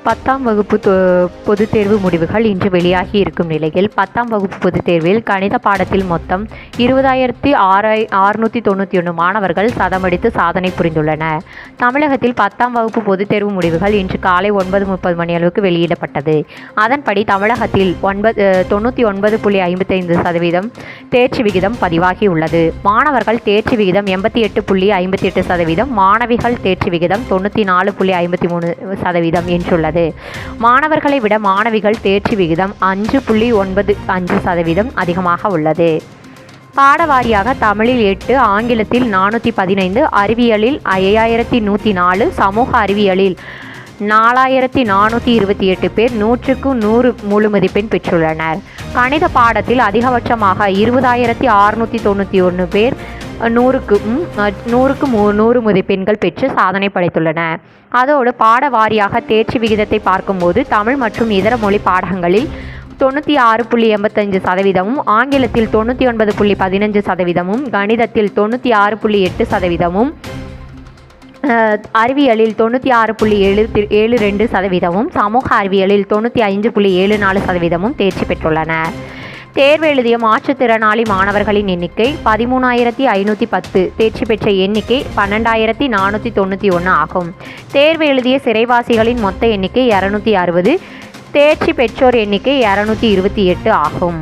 10ஆம் வகுப்பு பொதுத் தேர்வு முடிவுகள் இன்று வெளியாகி இருக்கும் நிலையில் 10ஆம் வகுப்பு பொதுத் தேர்வில் கணித பாடத்தில் மொத்தம் 20,691 மாணவர்கள் சதமடித்து சாதனை புரிந்துள்ளனர். தமிழகத்தில் 10ஆம் வகுப்பு பொதுத் தேர்வு முடிவுகள் இன்று காலை 9:30 மணியளவுக்கு வெளியிடப்பட்டது. அதன்படி தமிழகத்தில் 99.55% தேர்ச்சி விகிதம் பதிவாகியுள்ளது. மாணவர்கள் தேர்ச்சி விகிதம் 88.58%, மாணவிகள் தேர்ச்சி விகிதம் 94.53% என்றுள்ளது. மாணவர்களை விட மாணவிகள் தேர்ச்சி விகிதம் 5.95% அதிகமாக உள்ளது. பாடவாரியாக தமிழில் 8, ஆங்கிலத்தில் 415, அறிவியலில் 5104, சமூக அறிவியலில் 4428 பேர் 100க்கு 100 முழு மதிப்பெண் பெற்றுள்ளனர். கணித பாடத்தில் அதிகபட்சமாக 20,691 பேர் 100க்கு 100 மதிப்பெண்கள் பெற்று சாதனை படைத்துள்ளனர். அதோடு பாட வாரியாக தேர்ச்சி விகிதத்தை பார்க்கும்போது தமிழ் மற்றும் இதர மொழி பாடங்களில் 96.85%, ஆங்கிலத்தில் 99.15%, கணிதத்தில் 96.8%, அறிவியலில் 96.72%, சமூக அறிவியலில் 95.74% தேர்ச்சி பெற்றுள்ளனர். தேர்வு எழுதிய மாற்றுத்திறனாளி மாணவர்களின் எண்ணிக்கை 13,510, தேர்ச்சி பெற்ற எண்ணிக்கை 12,491 ஆகும். தேர்வு எழுதிய சிறைவாசிகளின் மொத்த எண்ணிக்கை 260, தேர்ச்சி பெற்றோர் எண்ணிக்கை 228 ஆகும்.